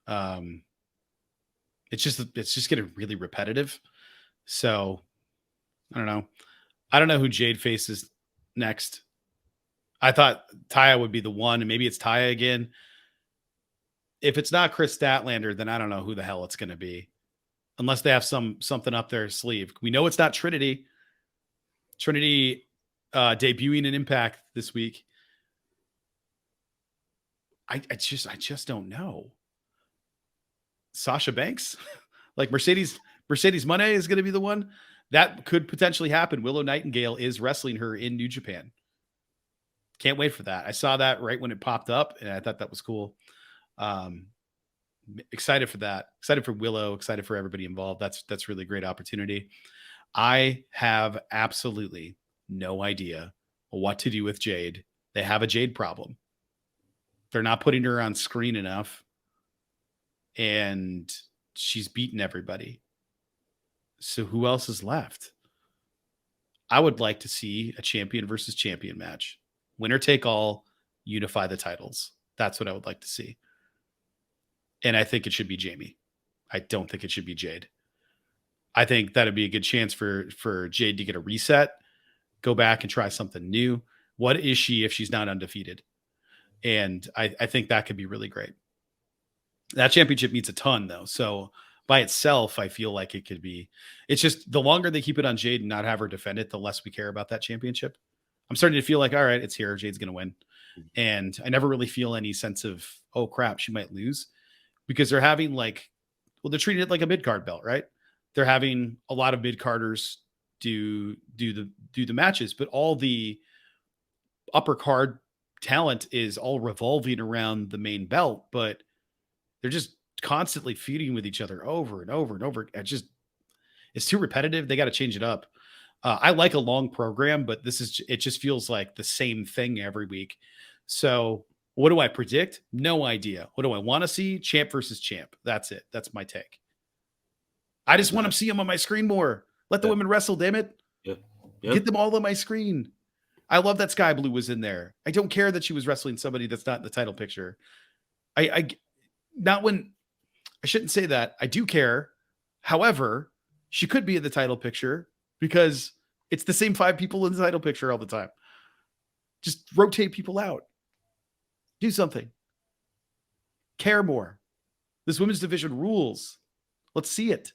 It's just getting really repetitive. So I don't know. I don't know who Jade faces next. I thought Taya would be the one, and maybe it's Taya again. if it's not Chris Statlander, then I don't know who the hell it's going to be, unless they have something up their sleeve. We know it's not Trinity. Trinity debuting in Impact this week. I just don't know. Sasha Banks, like Mercedes Moné is going to be the one that could potentially happen. Willow Nightingale is wrestling her in New Japan. Can't wait for that. I saw that right when it popped up, and I thought that was cool. Excited for that. Excited for Willow. Excited for everybody involved. That's really great opportunity. I have absolutely no idea what to do with Jade. They have a Jade problem. They're not putting her on screen enough, and she's beaten everybody. So who else is left? I would like to see a champion versus champion match. Winner take all, unify the titles. That's what I would like to see. And I think it should be Jamie. I don't think it should be Jade. I think that'd be a good chance for Jade to get a reset, go back and try something new. What is she if she's not undefeated? And I think that could be really great. That championship needs a ton, though. So by itself, I feel like it could be. It's just the longer they keep it on Jade and not have her defend it, the less we care about that championship. I'm starting to feel like, all right, it's here. Jade's going to win. And I never really feel any sense of, oh, crap, she might lose. Because they're having they're treating it like a mid-card belt, right? They're having a lot of mid-carders do the matches, but all the upper card talent is all revolving around the main belt, but they're just constantly feuding with each other over and over and over. It's too repetitive. They got to change it up. I like a long program, but it just feels like the same thing every week. So what do I predict? No idea. What do I want to see? Champ versus champ. That's it. That's my take. I just want to see them on my screen more. Let the women wrestle, damn it. Yeah. Get them all on my screen. I love that Sky Blue was in there. I don't care that she was wrestling somebody that's not in the title picture. Not when I shouldn't say that. I do care. However, she could be in the title picture because it's the same 5 people in the title picture all the time. Just rotate people out. Do something. Care more. This women's division rules. Let's see it.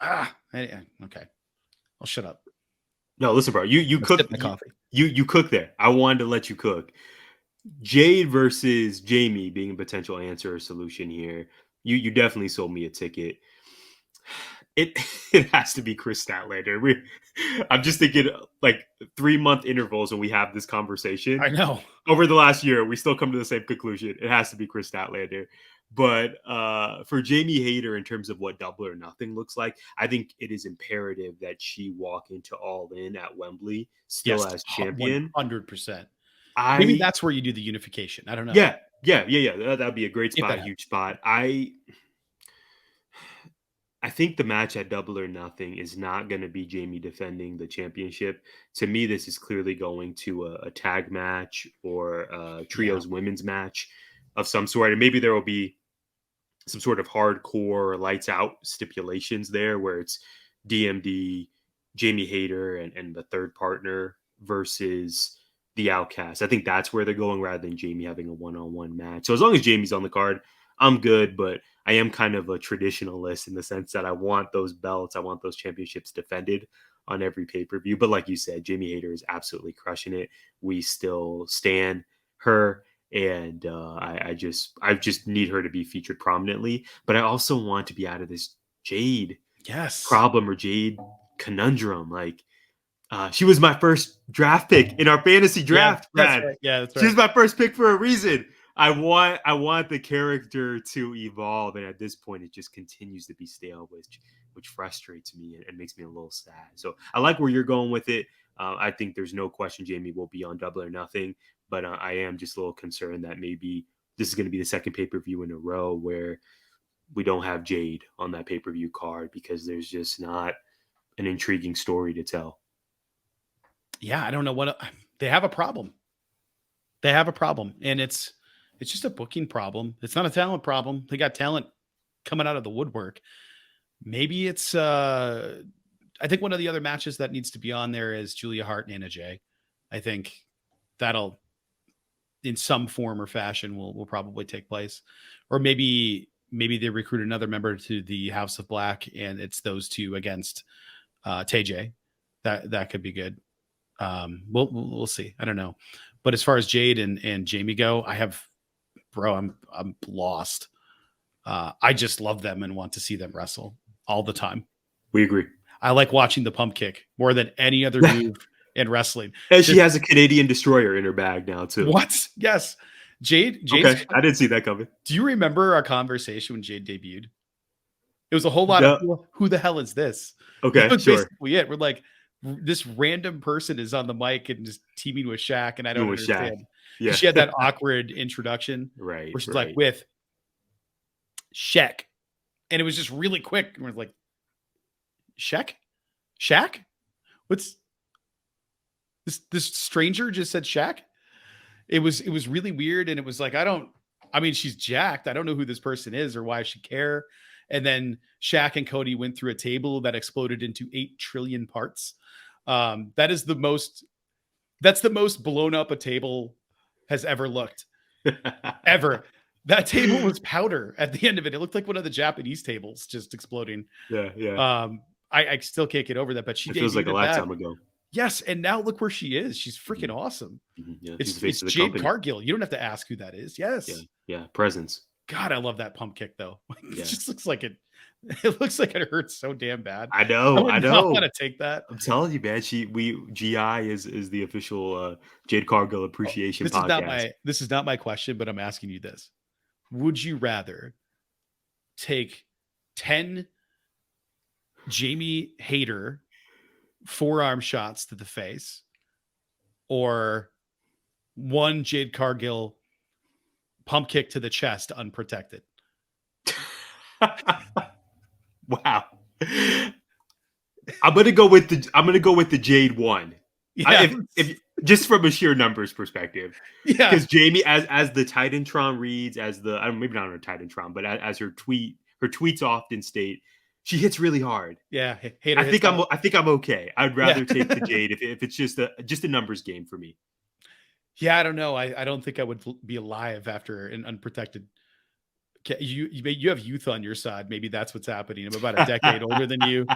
Okay. I'll shut up. No, listen, bro. You cook my coffee. You cook there. I wanted to let you cook. Jade versus Jamie being a potential answer or solution here. You definitely sold me a ticket. It has to be Chris Statlander. I'm just thinking like 3-month intervals when we have this conversation. I know. Over the last year, we still come to the same conclusion. It has to be Chris Statlander. But for Jamie Hayter, in terms of what Double or Nothing looks like, I think it is imperative that she walk into All In at Wembley still as champion. 100%. Maybe that's where you do the unification. I don't know. Yeah. That'd be a great spot, a huge spot. I think the match at Double or Nothing is not going to be Jamie defending the championship. To me, this is clearly going to a tag match or a trios women's match of some sort. And maybe there will be some sort of hardcore lights out stipulations there where it's DMD, Jamie Hayter, and the third partner versus the Outcast. I think that's where they're going rather than Jamie having a one-on-one match. So as long as Jamie's on the card, I'm good, but I am kind of a traditionalist in the sense that I want those belts, I want those championships defended on every pay-per-view. But like you said, Jamie Hayter is absolutely crushing it. We still stan her, and I just need her to be featured prominently. But I also want to be out of this Jade problem or Jade conundrum. Like she was my first draft pick in our fantasy draft. That's right. Yeah, that's right. She was my first pick for a reason. I want the character to evolve, and at this point, it just continues to be stale, which frustrates me and makes me a little sad. So I like where you're going with it. I think there's no question Jamie will be on Double or Nothing, but I am just a little concerned that maybe this is going to be the second pay-per-view in a row where we don't have Jade on that pay-per-view card because there's just not an intriguing story to tell. Yeah, I don't know what they have a problem. They have a problem, and it's just a booking problem. It's not a talent problem. They got talent coming out of the woodwork. Maybe it's I think one of the other matches that needs to be on there is Julia Hart and Anna Jay. I think that'll in some form or fashion will probably take place, or maybe they recruit another member to the House of Black and it's those two against TJ. That could be good. We'll see. I don't know, but as far as Jade and Jamie go, I'm lost. I just love them and want to see them wrestle all the time. We agree. I like watching the pump kick more than any other move in wrestling. And she has a Canadian destroyer in her bag now too. What? Yes. Jade. Okay, I didn't see that coming. Do you remember our conversation when Jade debuted? It was a whole lot of who the hell is this? Okay, that was sure. Basically it. We're like, this random person is on the mic and just teaming with Shaq, and I don't understand. Shaq. Yeah. She had that awkward introduction, right? Where she's like with Shaq, and it was just really quick. And we're like, Shaq? What's this stranger just said Shaq? It was really weird, and it was like, she's jacked. I don't know who this person is or why I should care. And then Shaq and Cody went through a table that exploded into 8 trillion parts. That's the most blown up a table has ever looked. Ever. That table was powder at the end of it. It looked like one of the Japanese tables just exploding. Yeah. I still can't get over that, but it feels like a lifetime ago. Yes, and now look where she is. She's freaking awesome. Mm-hmm. Yeah, it's Jade Cargill. You don't have to ask who that is. Yes. Yeah. Presence. God, I love that pump kick though. It just looks like it. It looks like it hurts so damn bad. I know. I don't want to take that. I'm telling you, man. GI is the official Jade Cargill appreciation podcast. This is not my question, but I'm asking you this: would you rather take 10 Jamie Hayter forearm shots to the face, or 1 Jade Cargill pump kick to the chest unprotected? Wow. I'm gonna go with the Jade one. Yeah. If just from a sheer numbers perspective. Yeah. Because Jamie, as the Titantron reads, maybe not her Titantron, but as her tweets often state, she hits really hard. Yeah. I think I'm okay. I'd rather take the Jade if it's just a numbers game for me. Yeah, I don't know. I don't think I would be alive after an unprotected. You have youth on your side. Maybe that's what's happening. I'm about a decade older than you.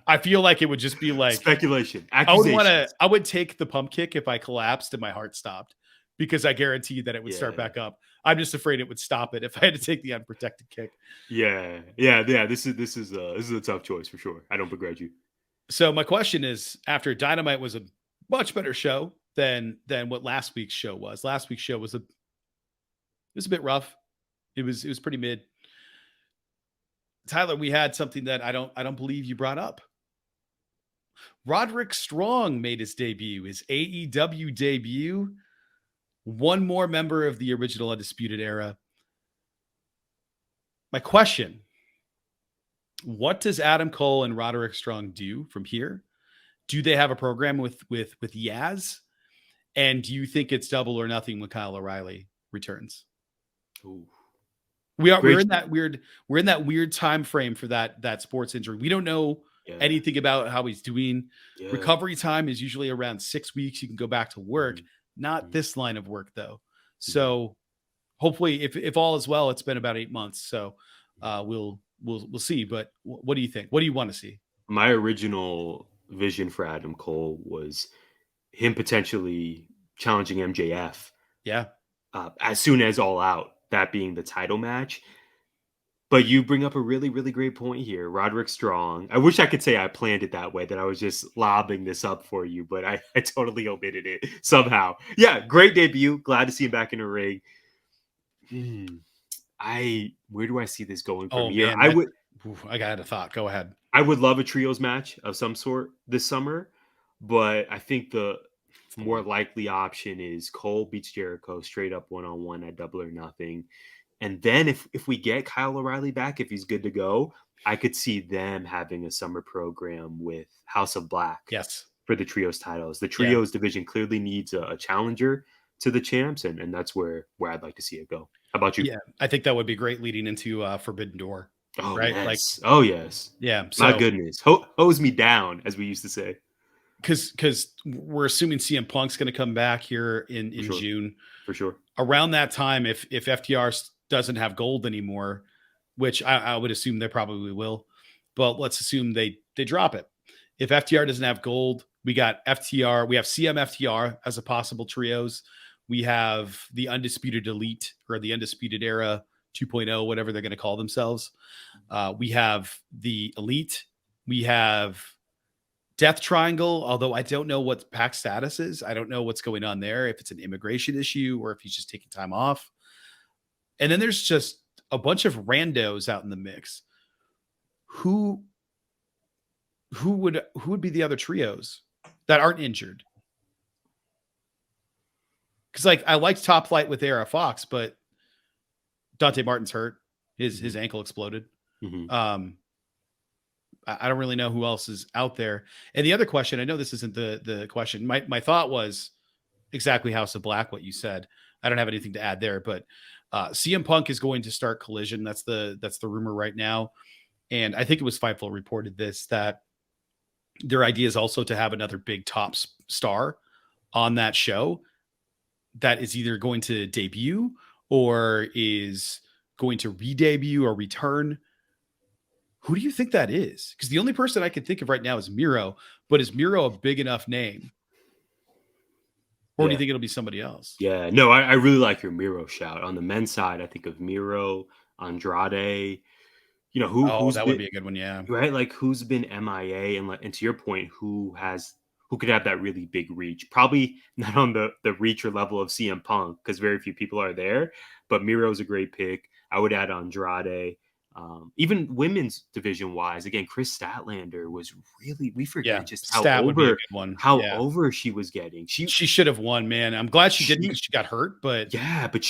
I feel like it would just be like speculation. I would take the pump kick if I collapsed and my heart stopped, because I guarantee you that it would start back up. I'm just afraid it would stop it if I had to take the unprotected kick. Yeah. This is a tough choice for sure. I don't begrudge you. So my question is, after Dynamite was a much better show than what last week's show was. Last week's show was a bit rough. It was pretty mid. Tyler, we had something that I don't believe you brought up. Roderick Strong made his debut, his AEW debut. One more member of the original Undisputed Era. My question: what does Adam Cole and Roderick Strong do from here? Do they have a program with Yaz? And do you think it's double or nothing when Kyle O'Reilly returns? Ooh. We're in that weird time frame for that sports injury. We don't know anything about how he's doing. Yeah. Recovery time is usually around 6 weeks. You can go back to work. Not this line of work though. So hopefully, if all is well, it's been about 8 months. So we'll see. But what do you think? What do you want to see? My original vision for Adam Cole was him potentially challenging MJF. Yeah. As soon as All Out, that being the title match. But you bring up a really, really great point here. Roderick Strong. I wish I could say I planned it that way, that I was just lobbing this up for you, but I totally omitted it somehow. Yeah, great debut. Glad to see him back in the ring. Where do I see this going from here? Man, I got a thought. Go ahead. I would love a trios match of some sort this summer, but I think the more likely option is Cole beats Jericho straight up one-on-one at Double or Nothing. And then if we get Kyle O'Reilly back, if he's good to go, I could see them having a summer program with House of Black. Yes. For the trios titles. The trios division clearly needs a challenger to the champs, and that's where I'd like to see it go. How about you? Yeah, I think that would be great leading into Forbidden Door. Oh, right? Yes. Oh, yes. Yeah. So, my goodness. Hose me down, as we used to say. because we're assuming CM Punk's going to come back here in sure. June. For sure. Around that time, if FTR doesn't have gold anymore, which I would assume they probably will, but let's assume they drop it. If FTR doesn't have gold, we got FTR, we have CM FTR as a possible trios. We have the Undisputed Elite or the Undisputed Era 2.0, whatever they're going to call themselves. We have the Elite. We have Death Triangle, although I don't know what Pac's status is. I don't know what's going on there, if it's an immigration issue or if he's just taking time off. And then there's just a bunch of randos out in the mix. Who would be the other trios that aren't injured? Because like I liked Top Flight with AR Fox, but Dante Martin's hurt. His ankle exploded. Mm-hmm. I don't really know who else is out there. And the other question, I know this isn't the question. My thought was exactly House of Black, what you said. I don't have anything to add there, but CM Punk is going to start Collision. That's the rumor right now. And I think it was Fightful reported this, that their idea is also to have another big top star on that show that is either going to debut or is going to re-debut or return. Who do you think that is? Because the only person I can think of right now is Miro, but is Miro a big enough name? Or do you think it'll be somebody else? Yeah, no, I really like your Miro shout. On the men's side, I think of Miro, Andrade. You know, who's that would be a good one, yeah. Right? Like who's been MIA, and to your point, who could have that really big reach? Probably not on the reach or level of CM Punk, because very few people are there, but Miro's a great pick. I would add Andrade. Even women's division wise, again, Chris Statlander was really, we forget just how over she was getting. She should have won, man. I'm glad she didn't, because she got hurt, but but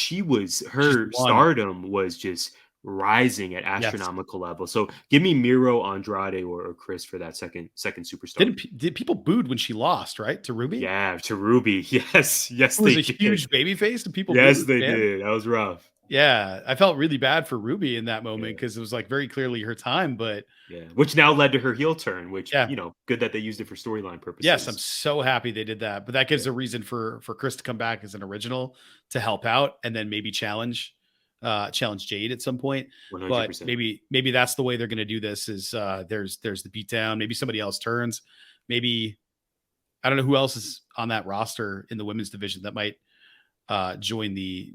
her stardom was just rising at astronomical level. So give me Miro, Andrade, or Chris for that second superstar. Did people booed when she lost, right? To Ruby? Yeah, to Ruby. Yes, it was a huge baby face, and people booed, they did. That was rough. Yeah, I felt really bad for Ruby in that moment, because it was like very clearly her time, but which now led to her heel turn, which good that they used it for storyline purposes. Yes, I'm so happy they did that, but that gives a reason for Chris to come back as an original to help out, and then maybe challenge Jade at some point. 100%. But maybe that's the way they're going to do this. Is there's the beatdown. Maybe somebody else turns. Maybe I don't know who else is on that roster in the women's division that might join the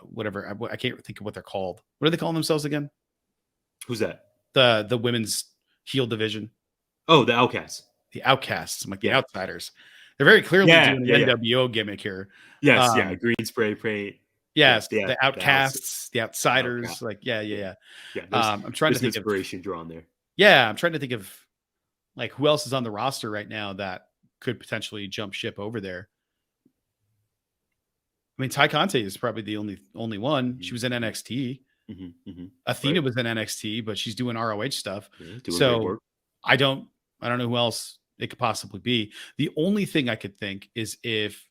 whatever. I can't think of what they're called. What are they calling themselves again? Who's that? The women's heel division. Oh, the Outcasts. The Outcasts. I'm like the Outsiders. They're very clearly doing the NWO gimmick here. Yes, green spray paint. Yes, the Outcasts, the Outsiders. I'm trying to think of inspiration drawn there. Yeah, I'm trying to think of like who else is on the roster right now that could potentially jump ship over there. I mean, Ty Conte is probably the only one. Mm-hmm. She was in NXT. Athena was in NXT, but she's doing ROH stuff. So I don't know who else it could possibly be. The only thing I could think is if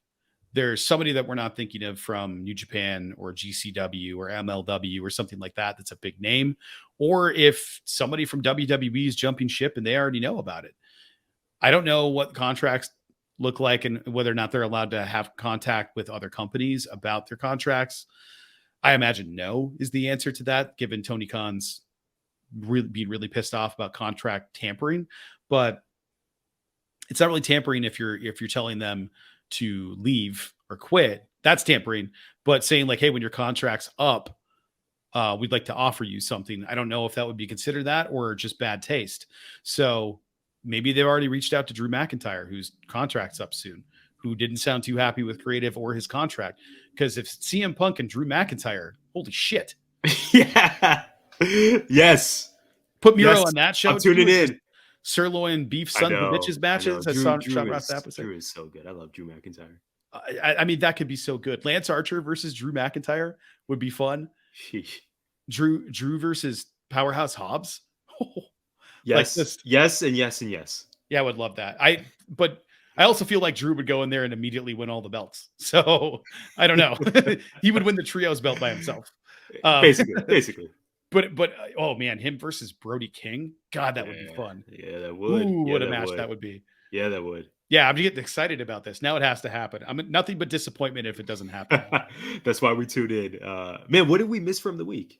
there's somebody that we're not thinking of from New Japan or GCW or MLW or something like that that's a big name, or if somebody from WWE is jumping ship and they already know about it. I don't know what contracts look like and whether or not they're allowed to have contact with other companies about their contracts. I imagine no is the answer to that, given Tony Khan's being really pissed off about contract tampering. But it's not really tampering if you're telling them to leave or quit. That's tampering. But saying like, hey, when your contract's up, we'd like to offer you something. I don't know if that would be considered that or just bad taste. So maybe they've already reached out to Drew McIntyre, whose contract's up soon, who didn't sound too happy with creative or his contract. Because if CM Punk and Drew McIntyre, holy shit. Yes. Put Miro on that show. I'm tuning in. Sirloin beef son of a bitches matches. Drew is so good. I love Drew McIntyre. I mean, that could be so good. Lance Archer versus Drew McIntyre would be fun. Sheesh. Drew versus Powerhouse Hobbs. Yes, like yes, and yes, and yes. Yeah, I would love that. But I also feel like Drew would go in there and immediately win all the belts. So I don't know. He would win the trios belt by himself. Basically. But oh man, him versus Brody King. God, that would be fun. Yeah, that would. What a match that would be. Yeah, that would. Yeah, I'm getting excited about this. Now it has to happen. I'm nothing but disappointment if it doesn't happen. That's why we tuned in. Man, what did we miss from the week?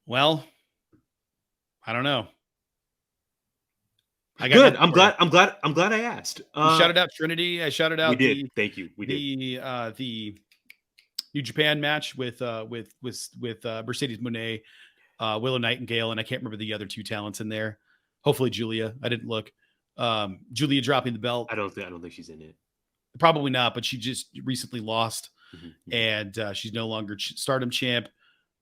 Well, I don't know. Good. I'm glad I asked. You shouted out Trinity. I shouted out. We did. Thank you. We did. The New Japan match with Mercedes Moné, Willow Nightingale, and I can't remember the other two talents in there. Hopefully Julia. I didn't look. Julia dropping the belt. I don't think she's in it. Probably not, but she just recently lost, Mm-hmm. and she's no longer Stardom champ.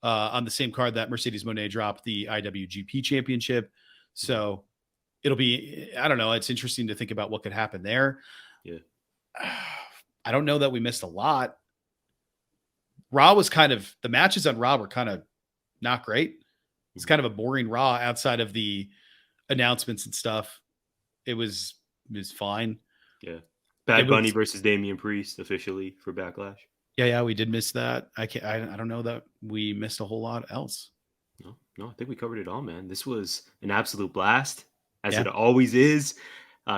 On the same card that Mercedes Moné dropped the IWGP Championship, so it'll be. I don't know. It's interesting to think about what could happen there. Yeah, I don't know that we missed a lot. Raw was the matches on Raw were kind of not great. It's kind of a boring Raw outside of the announcements and stuff. It was fine. Yeah. Bad Bunny versus Damian Priest officially for Backlash. Yeah, we did miss that. I don't know that we missed a whole lot else. No, I think we covered it all, man. This was an absolute blast, as it always is.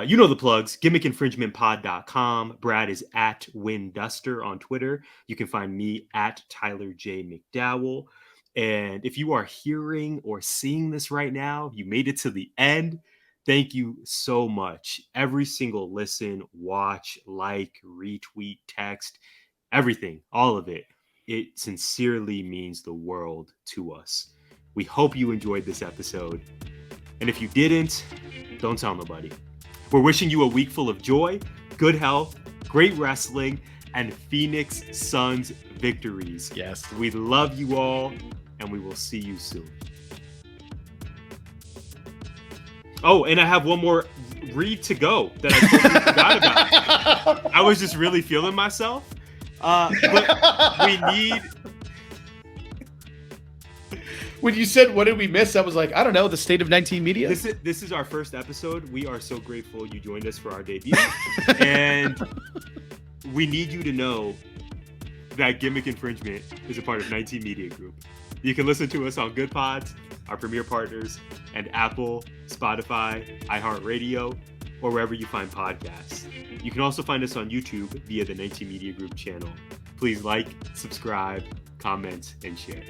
You know the plugs, gimmickinfringementpod.com. Brad is at Winduster on Twitter. You can find me at Tyler J. McDowell. And if you are hearing or seeing this right now, you made it to the end. Thank you so much. Every single listen, watch, like, retweet, text, everything, all of it. It sincerely means the world to us. We hope you enjoyed this episode. And if you didn't, don't tell nobody. We're wishing you a week full of joy, good health, great wrestling, and Phoenix Suns victories. Yes. We love you all, and we will see you soon. Oh, and I have one more read to go that I totally forgot about. I was just really feeling myself. But we need... When you said, what did we miss? I was like, I don't know, the state of 19 media. This is our first episode. We are so grateful you joined us for our debut. And we need you to know that Gimmick Infringement is a part of 19 Media Group. You can listen to us on Good Pods, our premier partners, and Apple, Spotify, iHeartRadio, or wherever you find podcasts. You can also find us on YouTube via the 19 Media Group channel. Please like, subscribe, comment, and share.